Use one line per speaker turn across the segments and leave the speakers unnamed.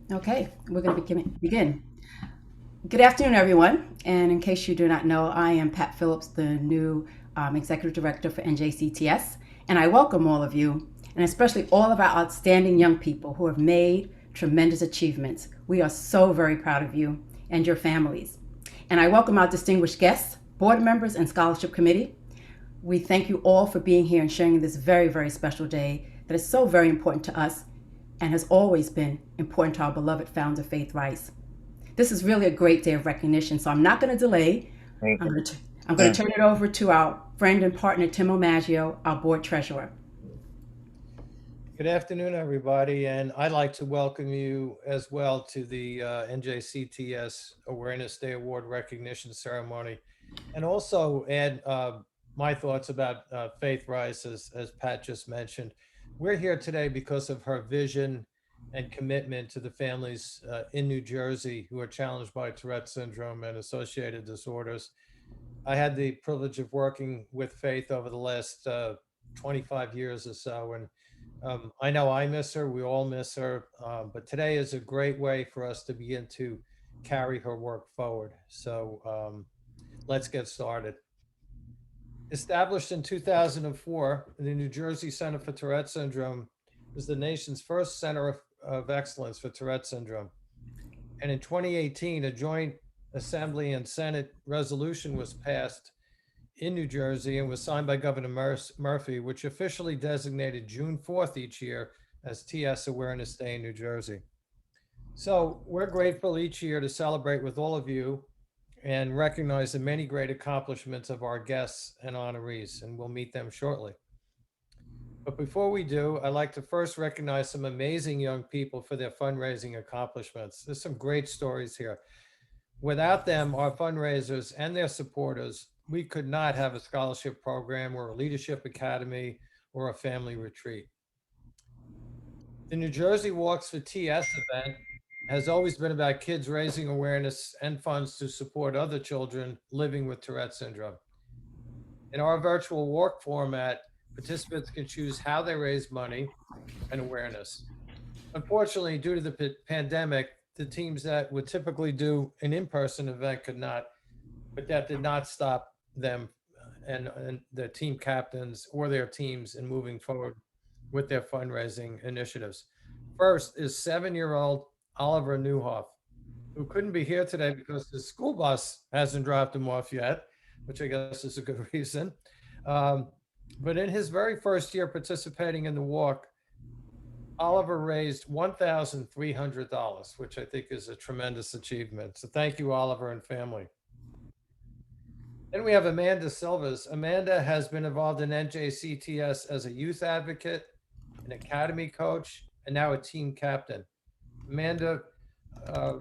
Okay, we're going to begin. Good afternoon, everyone. And in case you do not know, I am Pat Phillips, the new Executive Director for NJCTS. And I welcome all of you, and especially all of our outstanding young people who have made tremendous achievements. We are so very proud of you and your families. And I welcome our distinguished guests, board members, and scholarship committee. We thank you all for being here and sharing this very, very special day that is so very important to us and has always been important to our beloved founder, Faith Rice. This is really a great day of recognition, so I'm not going to delay.
Thank
I'm
you.
going to, I'm going to turn it over to our friend and partner, Tim Omaggio, our board treasurer.
Good afternoon, everybody, and I'd like to welcome you as well to the NJCTS Awareness Day Award recognition ceremony, and also add my thoughts about Faith Rice, as Pat just mentioned. We're here today because of her vision and commitment to the families in New Jersey who are challenged by Tourette syndrome and associated disorders. I had the privilege of working with Faith over the last 25 years or so, and I know I miss her. We all miss her. But today is a great way for us to begin to carry her work forward. So let's get started. Established in 2004, the New Jersey Center for Tourette Syndrome was the nation's first center of excellence for Tourette syndrome. And in 2018, a joint Assembly and Senate resolution was passed in New Jersey and was signed by Governor Murphy, which officially designated June 4th each year as TS Awareness Day in New Jersey. So we're grateful each year to celebrate with all of you and recognize the many great accomplishments of our guests and honorees, and we'll meet them shortly. But before we do, I'd like to first recognize some amazing young people for their fundraising accomplishments. There's some great stories here. Without them, our fundraisers and their supporters, we could not have a scholarship program or a leadership academy or a family retreat. The New Jersey Walks for TS event has always been about kids raising awareness and funds to support other children living with Tourette syndrome. In our virtual walk format, participants can choose how they raise money and awareness. Unfortunately, due to the pandemic, the teams that would typically do an in-person event could not, but that did not stop them and the team captains or their teams in moving forward with their fundraising initiatives. First is 7-year-old Oliver Newhoff, who couldn't be here today because the school bus hasn't dropped him off yet, which I guess is a good reason. Um, but in his very first year participating in the walk, Oliver raised $1,300, which I think is a tremendous achievement. So thank you, Oliver and family. Then we have Amanda Silvas. Amanda has been involved in NJCTS as a youth advocate, an academy coach, and now a team captain. Amanda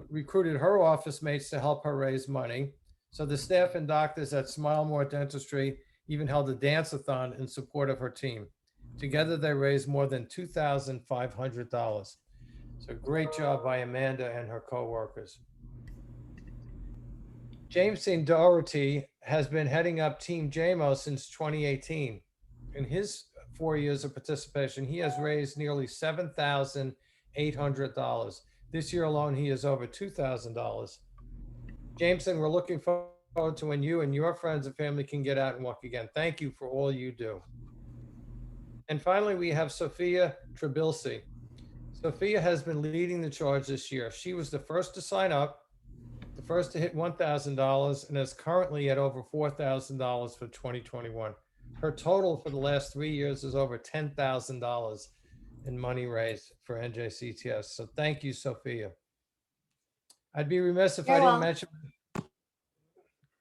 recruited her office mates to help her raise money. So the staff and doctors at Smile More Dentistry even held a dance-a-thon in support of her team. Together, they raised more than $2,500. So great job by Amanda and her coworkers. James St. Doherty has been heading up Team JMO since 2018. In his 4 years of participation, he has raised nearly $7,800. This year alone, he is over $2,000. Jameson, we're looking forward to when you and your friends and family can get out and walk again. Thank you for all you do. And finally, we have Sophia Tribilsi. Sophia has been leading the charge this year. She was the first to sign up, the first to hit $1,000, and is currently at over $4,000 for 2021. Her total for the last 3 years is over $10,000 in money raised for NJCTS. So thank you, Sophia. I'd be remiss if I didn't mention.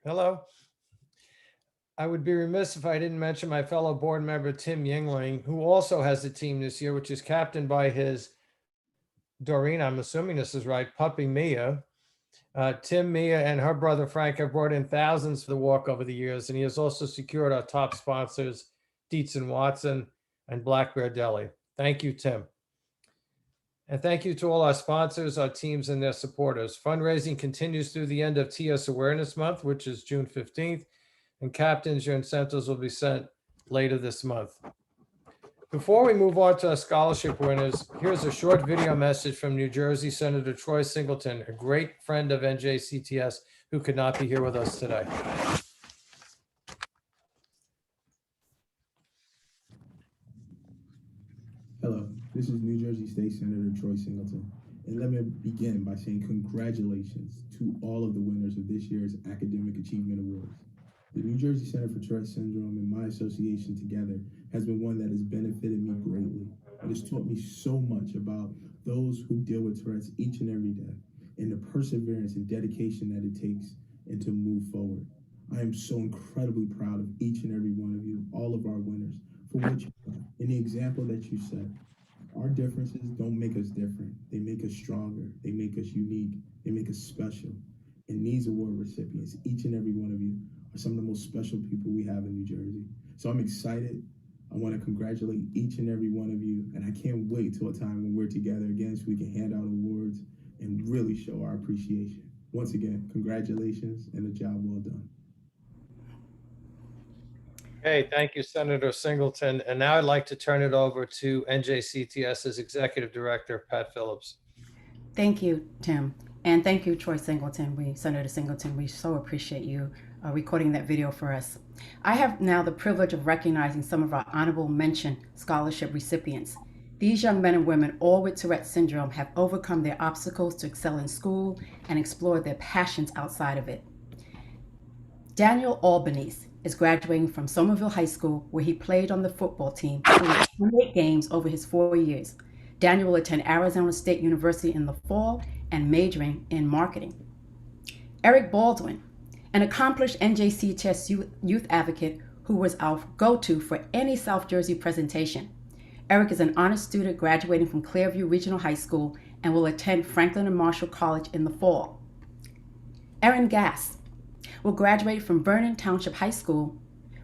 Hello. I would be remiss if I didn't mention my fellow board member, Tim Yingling, who also has a team this year, which is captained by his Doreen, I'm assuming this is right, puppy Mia. Tim, Mia, and her brother Frank have brought in thousands for the walk over the years, and he has also secured our top sponsors, Dietz and Watson and Black Bear Deli. Thank you, Tim. And thank you to all our sponsors, our teams, and their supporters. Fundraising continues through the end of TS Awareness Month, which is June 15th. And captains, your incentives will be sent later this month. Before we move on to our scholarship winners, here's a short video message from New Jersey Senator Troy Singleton, a great friend of NJCTS who could not be here with us today.
Hello, this is New Jersey State Senator Troy Singleton, and let me begin by saying congratulations to all of the winners of this year's Academic Achievement Awards. The New Jersey Center for Tourette Syndrome and my association together has been one that has benefited me greatly. It has taught me so much about those who deal with Tourette's each and every day, and the perseverance and dedication that it takes and to move forward. I am so incredibly proud of each and every one of you, all of our winners, for what you have. In the example that you set, our differences don't make us different. They make us stronger. They make us unique. They make us special. And these award recipients, each and every one of you, are some of the most special people we have in New Jersey. So I'm excited. I want to congratulate each and every one of you. And I can't wait till a time when we're together again so we can hand out awards and really show our appreciation. Once again, congratulations and a job well done.
Okay, thank you, Senator Singleton. And now I'd like to turn it over to NJCTS's Executive Director, Pat Phillips.
Thank you, Tim. And thank you, Troy Singleton. Senator Singleton, we so appreciate you recording that video for us. I have now the privilege of recognizing some of our honorable mention scholarship recipients. These young men and women, all with Tourette syndrome, have overcome their obstacles to excel in school and explore their passions outside of it. Daniel Albanese is graduating from Somerville High School, where he played on the football team for 28 games over his 4 years. Daniel will attend Arizona State University in the fall and majoring in marketing. Eric Baldwin, an accomplished NJCTS youth advocate who was our go-to for any South Jersey presentation. Eric is an honors student graduating from Clearview Regional High School and will attend Franklin and Marshall College in the fall. Erin Gass will graduate from Vernon Township High School,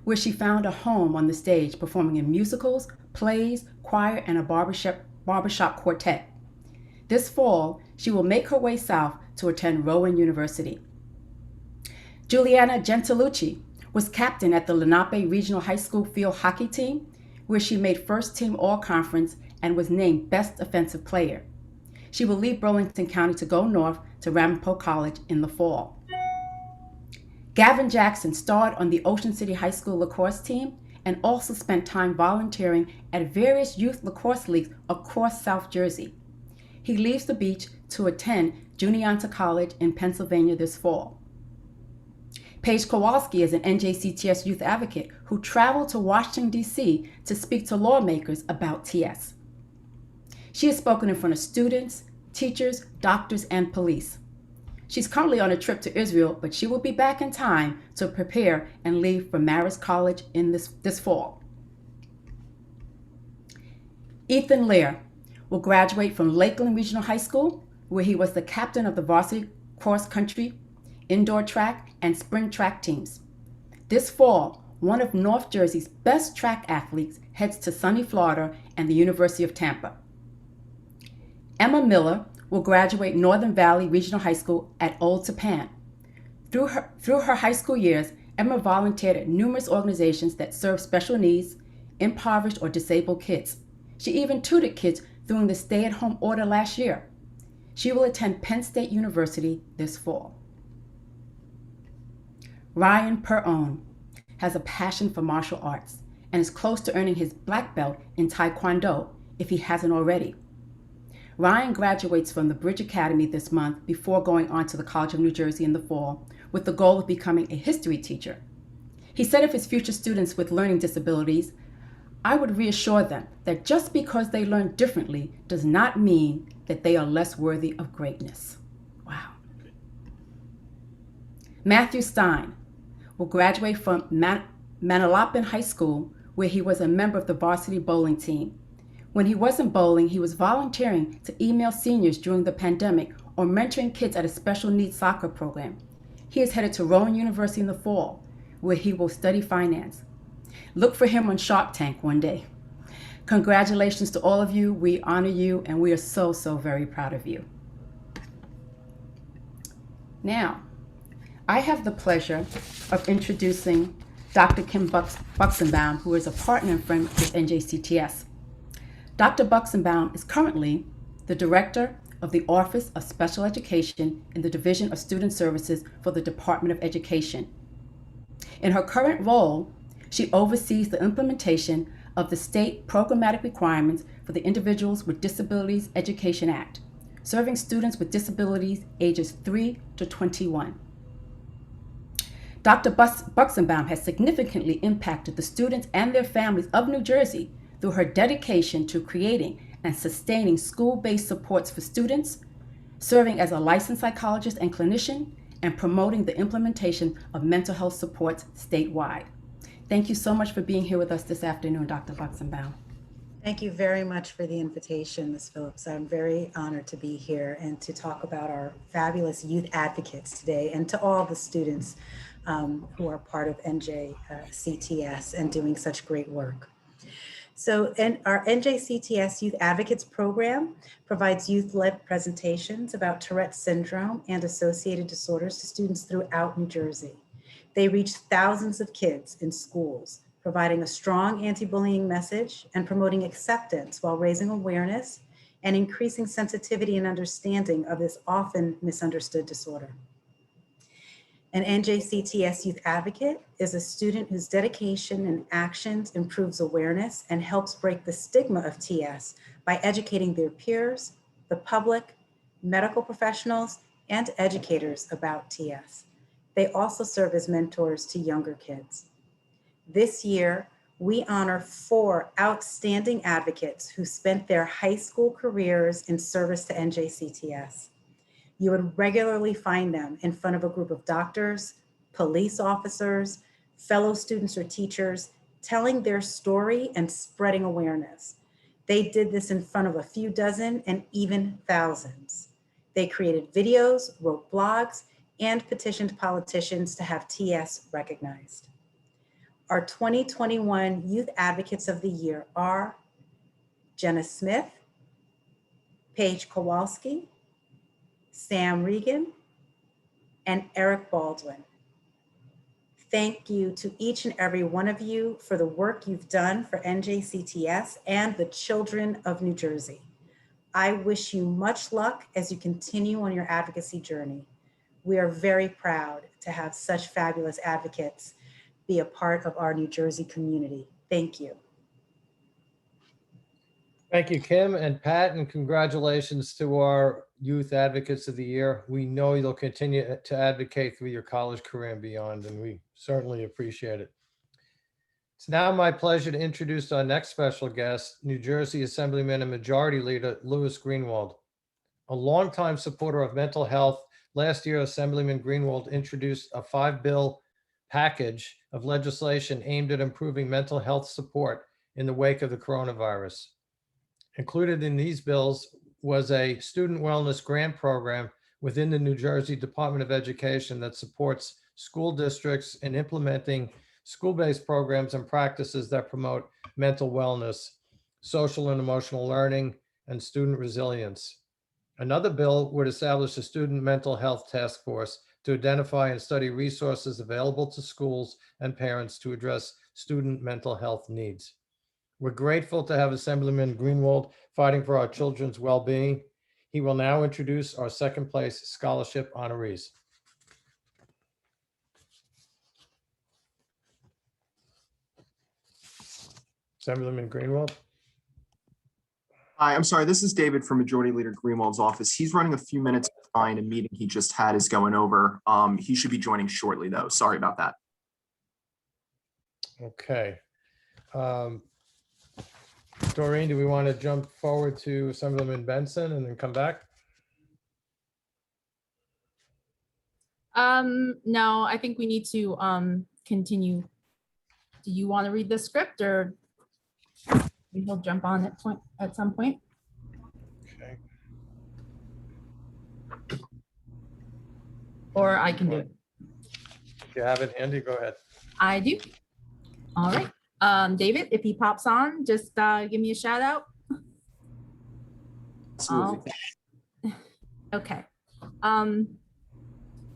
where she found a home on the stage performing in musicals, plays, choir, and a barbershop quartet. This fall, she will make her way south to attend Rowan University. Juliana Gentilucci was captain at the Lenape Regional High School field hockey team, where she made first team all-conference and was named Best Offensive Player. She will leave Burlington County to go north to Ramapo College in the fall. Gavin Jackson starred on the Ocean City High School lacrosse team and also spent time volunteering at various youth lacrosse leagues across South Jersey. He leaves the beach to attend Juniata College in Pennsylvania this fall. Paige Kowalski is an NJCTS youth advocate who traveled to Washington, D.C. to speak to lawmakers about TS. She has spoken in front of students, teachers, doctors, and police. She's currently on a trip to Israel, but she will be back in time to prepare and leave for Marist College in this fall. Ethan Lear will graduate from Lakeland Regional High School, where he was the captain of the varsity cross-country, indoor track, and spring track teams. This fall, one of North Jersey's best track athletes heads to sunny Florida and the University of Tampa. Emma Miller will graduate Northern Valley Regional High School at Old Tappan. Through her high school years, Emma volunteered at numerous organizations that serve special needs, impoverished or disabled kids. She even tutored kids during the stay-at-home order last year. She will attend Penn State University this fall. Ryan Peron has a passion for martial arts and is close to earning his black belt in Taekwondo if he hasn't already. Ryan graduates from the Bridge Academy this month before going on to the College of New Jersey in the fall with the goal of becoming a history teacher. He said of his future students with learning disabilities, "I would reassure them that just because they learn differently does not mean that they are less worthy of greatness." Wow. Matthew Stein will graduate from Manalapan High School, where he was a member of the varsity bowling team. When he wasn't bowling, he was volunteering to email seniors during the pandemic or mentoring kids at a special needs soccer program. He is headed to Rowan University in the fall, where he will study finance. Look for him on Shark Tank one day. Congratulations to all of you. We honor you, and we are so, so very proud of you. Now, I have the pleasure of introducing Dr. Kim Buxenbaum, who is a partner and friend with NJCTS. Dr. Buxenbaum is currently the Director of the Office of Special Education in the Division of Student Services for the Department of Education. In her current role, she oversees the implementation of the state programmatic requirements for the Individuals with Disabilities Education Act, serving students with disabilities ages 3 to 21. Dr. Buxenbaum has significantly impacted the students and their families of New Jersey through her dedication to creating and sustaining school-based supports for students, serving as a licensed psychologist and clinician, and promoting the implementation of mental health supports statewide. Thank you so much for being here with us this afternoon, Dr. Buxenbaum.
Thank you very much for the invitation, Ms. Phillips. I'm very honored to be here and to talk about our fabulous youth advocates today, and to all the students who are part of NJCTS and doing such great work. So our NJCTS Youth Advocates program provides youth-led presentations about Tourette syndrome and associated disorders to students throughout New Jersey. They reach thousands of kids in schools, providing a strong anti-bullying message and promoting acceptance while raising awareness and increasing sensitivity and understanding of this often misunderstood disorder. An NJCTS Youth Advocate is a student whose dedication and actions improves awareness and helps break the stigma of TS by educating their peers, the public, medical professionals, and educators about TS. They also serve as mentors to younger kids. This year, we honor 4 outstanding advocates who spent their high school careers in service to NJCTS. You would regularly find them in front of a group of doctors, police officers, fellow students or teachers, telling their story and spreading awareness. They did this in front of a few dozen and even thousands. They created videos, wrote blogs, and petitioned politicians to have TS recognized. Our 2021 Youth Advocates of the Year are Jenna Smith, Paige Kowalski, Sam Regan, and Eric Baldwin. Thank you to each and every one of you for the work you've done for NJCTS and the children of New Jersey. I wish you much luck as you continue on your advocacy journey. We are very proud to have such fabulous advocates be a part of our New Jersey community. Thank you.
Thank you, Kim and Pat, and congratulations to our Youth Advocates of the Year. We know you'll continue to advocate through your college career and beyond, and we certainly appreciate it. It's now my pleasure to introduce our next special guest, New Jersey Assemblyman and Majority Leader Louis Greenwald. A longtime supporter of mental health, last year Assemblyman Greenwald introduced a 5-bill package of legislation aimed at improving mental health support in the wake of the coronavirus. Included in these bills was a student wellness grant program within the New Jersey Department of Education that supports school districts in implementing school-based programs and practices that promote mental wellness, social and emotional learning, and student resilience. Another bill would establish a student mental health task force to identify and study resources available to schools and parents to address student mental health needs. We're grateful to have Assemblyman Greenwald fighting for our children's well-being. He will now introduce our second place scholarship honorees. Assemblyman Greenwald.
Hi, I'm sorry. This is David from Majority Leader Greenwald's office. He's running a few minutes behind. A meeting he just had is going over. He should be joining shortly, though. Sorry about that.
Okay. Doreen, do we want to jump forward to Assemblyman Benson and then come back?
No, I think we need to continue. Do you want to read the script, or he'll jump on at some point?
Okay.
Or I can do it.
If you have it, Andy, go ahead.
I do. All right. David, if he pops on, just give me a shout out.
Absolutely.
Okay.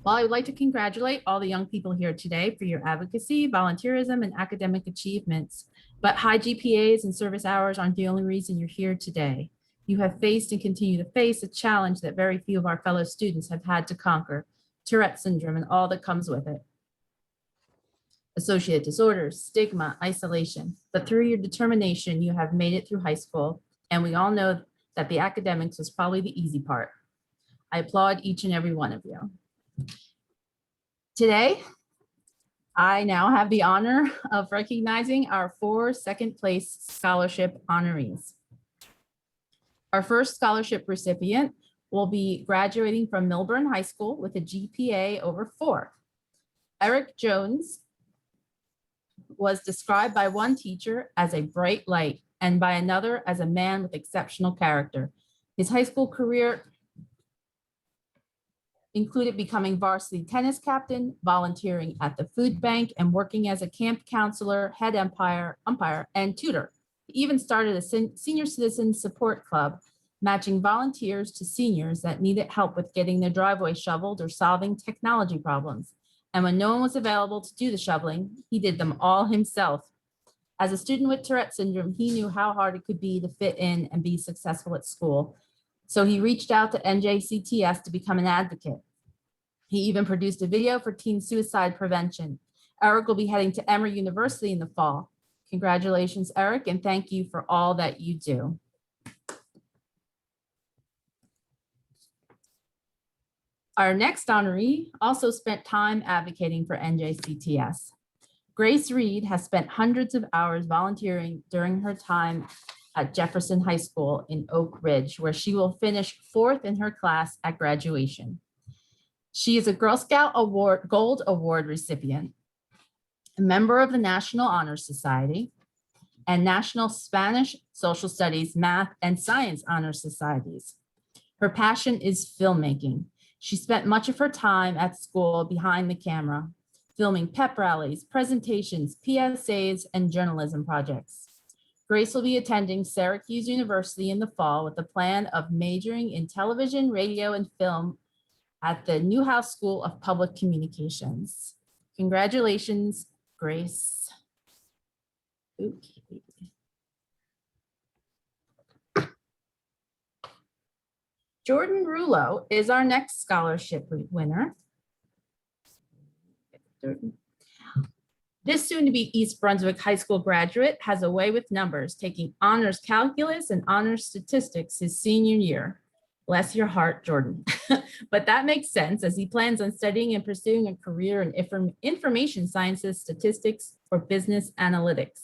Well, I would like to congratulate all the young people here today for your advocacy, volunteerism, and academic achievements. But high GPAs and service hours aren't the only reason you're here today. You have faced and continue to face a challenge that very few of our fellow students have had to conquer: Tourette syndrome and all that comes with it. Associated disorders, stigma, isolation. But through your determination, you have made it through high school, and we all know that the academics was probably the easy part. I applaud each and every one of you. Today, I now have the honor of recognizing our 4 second-place scholarship honorees. Our first scholarship recipient will be graduating from Milburn High School with a GPA over 4. Eric Jones was described by one teacher as a bright light and by another as a man with exceptional character. His high school career included becoming varsity tennis captain, volunteering at the food bank, and working as a camp counselor, head umpire, and tutor. He even started a senior citizen support club, matching volunteers to seniors that needed help with getting their driveway shoveled or solving technology problems. And when no one was available to do the shoveling, he did them all himself. As a student with Tourette syndrome, he knew how hard it could be to fit in and be successful at school. So he reached out to NJCTS to become an advocate. He even produced a video for teen suicide prevention. Eric will be heading to Emory University in the fall. Congratulations, Eric, and thank you for all that you do. Our next honoree also spent time advocating for NJCTS. Grace Reed has spent hundreds of hours volunteering during her time at Jefferson High School in Oak Ridge, where she will finish 4th in her class at graduation. She is a Girl Scout Award, Gold Award recipient, a member of the National Honor Society, and National Spanish, Social Studies, Math, and Science Honor Societies. Her passion is filmmaking. She spent much of her time at school behind the camera, filming pep rallies, presentations, PSAs, and journalism projects. Grace will be attending Syracuse University in the fall with the plan of majoring in television, radio, and film at the Newhoff School of Public Communications. Congratulations, Grace. Okay. Jordan Rulo is our next scholarship winner. This soon-to-be East Brunswick High School graduate has a way with numbers, taking honors calculus and honors statistics his senior year. Bless your heart, Jordan. But that makes sense, as he plans on studying and pursuing a career in information sciences, statistics, or business analytics.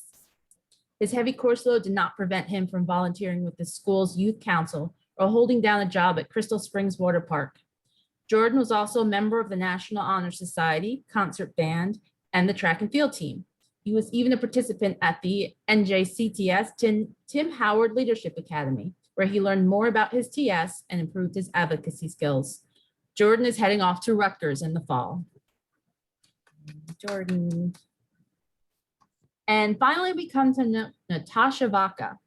His heavy course load did not prevent him from volunteering with the school's youth council or holding down a job at Crystal Springs Water Park. Jordan was also a member of the National Honor Society, concert band, and the track and field team. He was even a participant at the NJCTS Tim Howard Leadership Academy, where he learned more about his TS and improved his advocacy skills. Jordan is heading off to Rutgers in the fall. Jordan. And finally, we come to Natasha Vaca.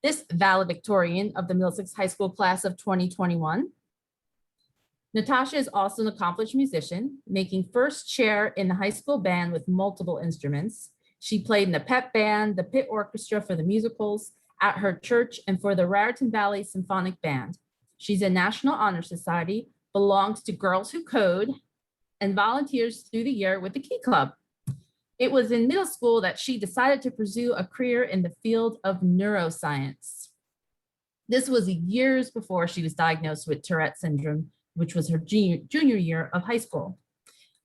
This valedictorian of the Middlesex High School class of 2021. Natasha is also an accomplished musician, making first chair in the high school band with multiple instruments. She played in the pep band, the pit orchestra for the musicals, at her church, and for the Raritan Valley Symphonic Band. She's a National Honor Society, belongs to Girls Who Code, and volunteers through the year with the Key Club. It was in middle school that she decided to pursue a career in the field of neuroscience. This was years before she was diagnosed with Tourette syndrome, which was her junior year of high school.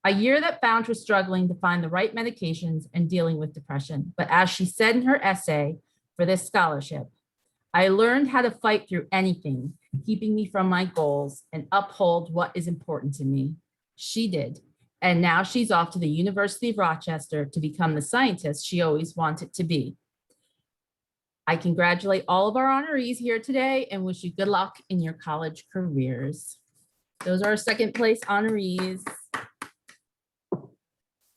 A year that found her struggling to find the right medications and dealing with depression. But as she said in her essay for this scholarship, I learned how to fight through anything, keeping me from my goals and uphold what is important to me. She did. And now she's off to the University of Rochester to become the scientist she always wanted to be. I congratulate all of our honorees here today and wish you good luck in your college careers. Those are our second place honorees.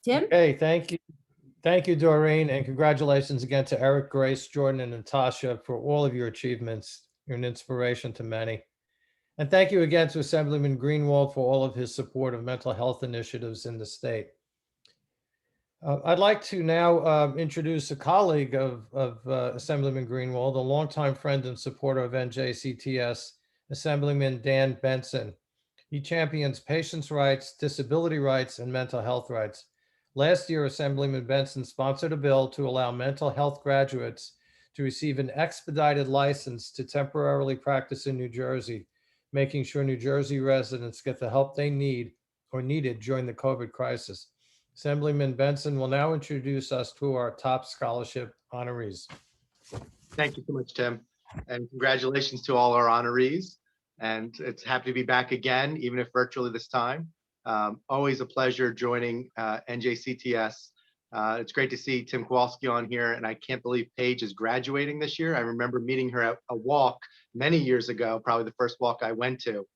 Tim?
Okay, thank you. Thank you, Doreen, and congratulations again to Eric, Grace, Jordan, and Natasha for all of your achievements. You're an inspiration to many. And thank you again to Assemblyman Greenwald for all of his support of mental health initiatives in the state. I'd like to now introduce a colleague of Assemblyman Greenwald, a longtime friend and supporter of NJCTS, Assemblyman Dan Benson. He champions patients' rights, disability rights, and mental health rights. Last year, Assemblyman Benson sponsored a bill to allow mental health graduates to receive an expedited license to temporarily practice in New Jersey, making sure New Jersey residents get the help they need or needed during the COVID crisis. Assemblyman Benson will now introduce us to our top scholarship honorees.
Thank you so much, Tim. And congratulations to all our honorees. And it's happy to be back again, even if virtually this time. Always a pleasure joining NJCTS. It's great to see Tim Kowalski on here, and I can't believe Paige is graduating this year. I remember meeting her at a walk many years ago, probably the first walk I went to.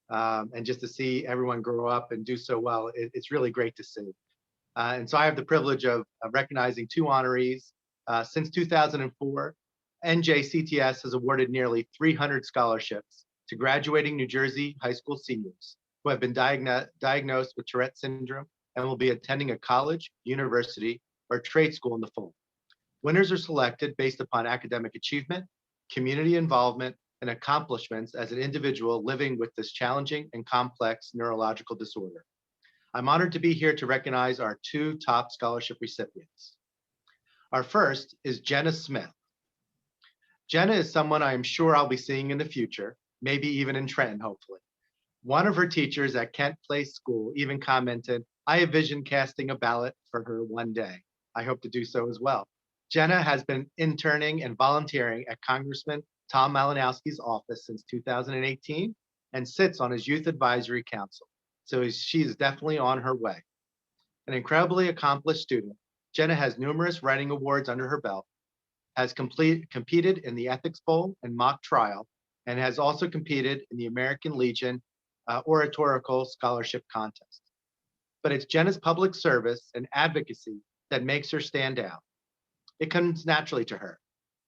And just to see everyone grow up and do so well, it's really great to see. And so I have the privilege of recognizing two honorees. Since 2004, NJCTS has awarded nearly 300 scholarships to graduating New Jersey high school seniors who have been diagnosed with Tourette syndrome and will be attending a college, university, or trade school in the fall. Winners are selected based upon academic achievement, community involvement, and accomplishments as an individual living with this challenging and complex neurological disorder. I'm honored to be here to recognize our two top scholarship recipients. Our first is Jenna Smith. Jenna is someone I am sure I'll be seeing in the future, maybe even in Trenton, hopefully. One of her teachers at Kent Place School even commented, "I envision casting a ballot for her one day." I hope to do so as well. Jenna has been interning and volunteering at Congressman Tom Malinowski's office since 2018 and sits on his Youth Advisory Council. So she is definitely on her way. An incredibly accomplished student, Jenna has numerous writing awards under her belt, has competed in the Ethics Bowl and mock trial, and has also competed in the American Legion Oratorical Scholarship Contest. But it's Jenna's public service and advocacy that makes her stand out. It comes naturally to her.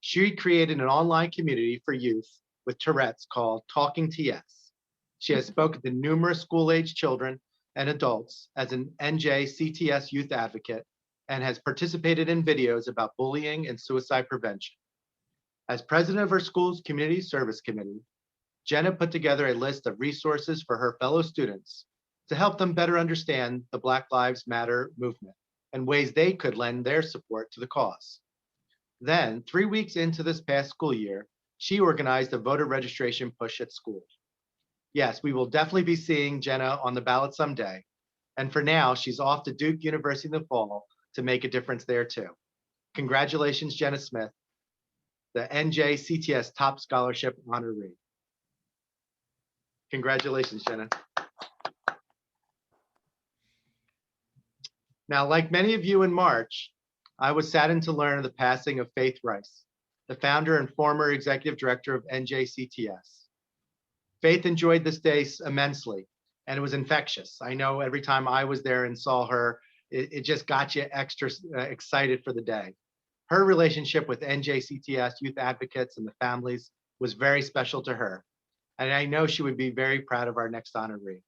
She created an online community for youth with Tourette's called Talking TS. She has spoken to numerous school-age children and adults as an NJCTS youth advocate and has participated in videos about bullying and suicide prevention. As president of her school's community service committee, Jenna put together a list of resources for her fellow students to help them better understand the Black Lives Matter movement and ways they could lend their support to the cause. Then, 3 weeks into this past school year, she organized a voter registration push at school. Yes, we will definitely be seeing Jenna on the ballot someday. And for now, she's off to Duke University in the fall to make a difference there too. Congratulations, Jenna Smith, the NJCTS Top Scholarship honoree. Congratulations, Jenna. Now, like many of you in March, I was saddened to learn of the passing of Faith Rice, the founder and former executive director of NJCTS. Faith enjoyed this day immensely, and it was infectious. I know every time I was there and saw her, it just got you extra excited for the day. Her relationship with NJCTS youth advocates and the families was very special to her, and I know she would be very proud of our next honoree.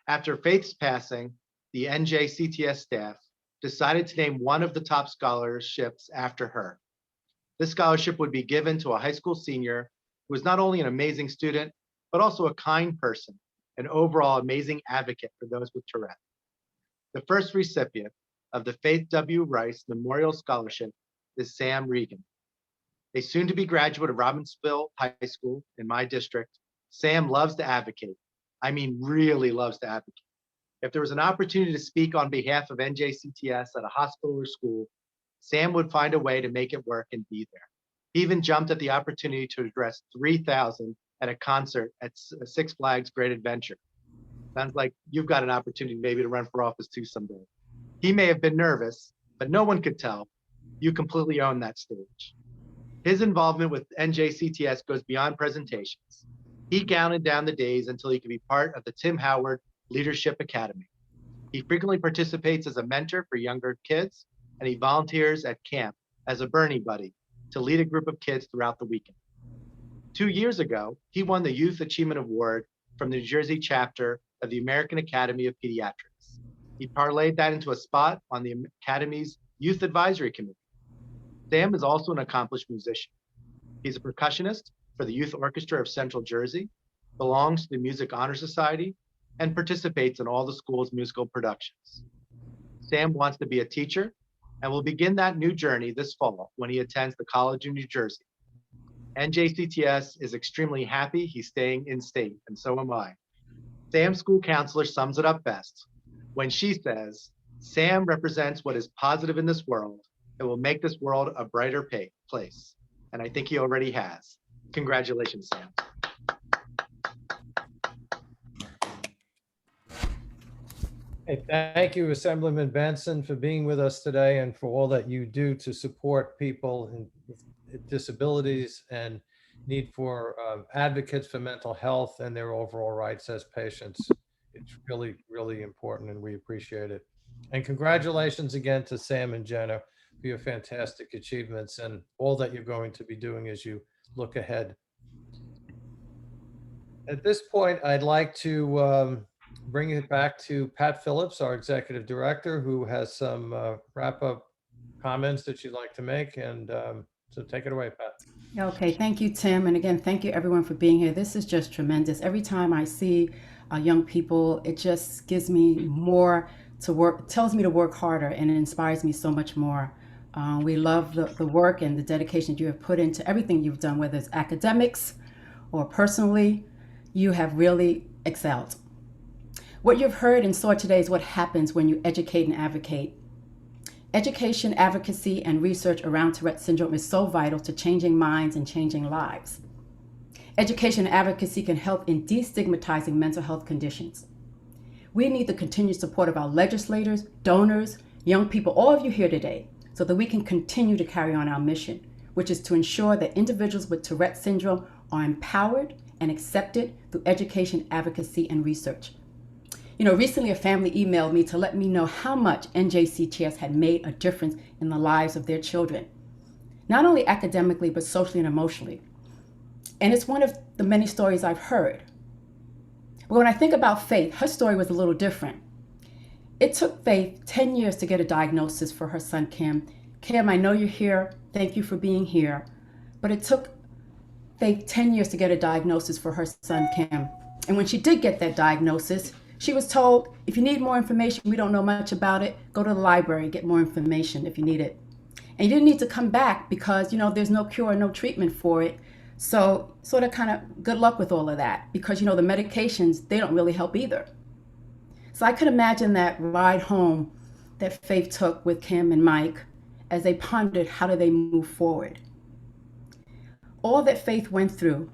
After Faith's passing, the NJCTS staff decided to name one of the top scholarships after her. This scholarship would be given to a high school senior who was not only an amazing student, but also a kind person, an overall amazing advocate for those with Tourette. The first recipient of the Faith W. Rice Memorial Scholarship is Sam Regan. A soon-to-be graduate of Robbinsville High School in my district, Sam loves to advocate. I mean, really loves to advocate. If there was an opportunity to speak on behalf of NJCTS at a hospital or school, Sam would find a way to make it work and be there. He even jumped at the opportunity to address 3,000 at a concert at Six Flags Great Adventure. Sounds like you've got an opportunity maybe to run for office too someday. He may have been nervous, but no one could tell. You completely own that stage. His involvement with NJCTS goes beyond presentations. He counted down the days until he could be part of the Tim Howard Leadership Academy. He frequently participates as a mentor for younger kids, and he volunteers at camp as a Bernie buddy to lead a group of kids throughout the weekend. 2 years ago, he won the Youth Achievement Award from the New Jersey chapter of the American Academy of Pediatrics. He parlayed that into a spot on the Academy's Youth Advisory Committee. Sam is also an accomplished musician. He's a percussionist for the Youth Orchestra of Central Jersey, belongs to the Music Honor Society, and participates in all the school's musical productions. Sam wants to be a teacher and will begin that new journey this fall when he attends the College of New Jersey. NJCTS is extremely happy he's staying in state, and so am I. Sam's school counselor sums it up best when she says, Sam represents what is positive in this world that will make this world a brighter place. And I think he already has. Congratulations, Sam.
Hey, thank you, Assemblyman Benson, for being with us today and for all that you do to support people with disabilities and need for advocates for mental health and their overall rights as patients. It's really, really important, and we appreciate it. And congratulations again to Sam and Jenna for your fantastic achievements and all that you're going to be doing as you look ahead. At this point, I'd like to bring it back to Pat Phillips, our Executive Director, who has some wrap-up comments that she'd like to make. And so take it away, Pat.
Okay, thank you, Tim. And again, thank you everyone for being here. This is just tremendous. Every time I see young people, it just gives me more to work, tells me to work harder, and it inspires me so much more. We love the work and the dedication that you have put into everything you've done, whether it's academics or personally. You have really excelled. What you've heard and saw today is what happens when you educate and advocate. Education, advocacy, and research around Tourette syndrome is so vital to changing minds and changing lives. Education and advocacy can help in destigmatizing mental health conditions. We need the continued support of our legislators, donors, young people, all of you here today, so that we can continue to carry on our mission, which is to ensure that individuals with Tourette syndrome are empowered and accepted through education, advocacy, and research. You know, recently a family emailed me to let me know how much NJCTS had made a difference in the lives of their children, not only academically, but socially and emotionally. And it's one of the many stories I've heard. But when I think about Faith, her story was a little different. It took Faith 10 years to get a diagnosis for her son, Kim. Kim, I know you're here. Thank you for being here. But it took Faith 10 years to get a diagnosis for her son, Kim. And when she did get that diagnosis, she was told, if you need more information, we don't know much about it, go to the library, get more information if you need it. And you didn't need to come back because, you know, there's no cure, no treatment for it. So sort of kind of good luck with all of that because, you know, the medications, they don't really help either. So I could imagine that ride home that Faith took with Kim and Mike as they pondered how do they move forward. All that Faith went through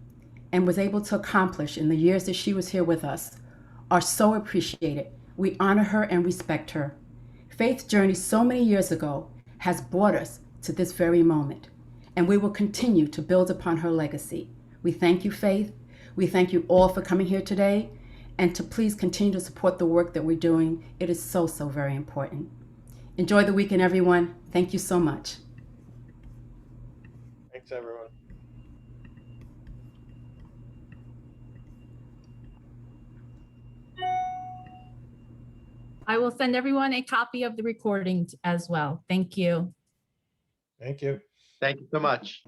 and was able to accomplish in the years that she was here with us are so appreciated. We honor her and respect her. Faith's journey so many years ago has brought us to this very moment, and we will continue to build upon her legacy. We thank you, Faith. We thank you all for coming here today, and to please continue to support the work that we're doing. It is so, so very important. Enjoy the weekend, everyone. Thank you so much.
Thanks, everyone.
I will send everyone a copy of the recording as well. Thank you.
Thank you.
Thank you so much.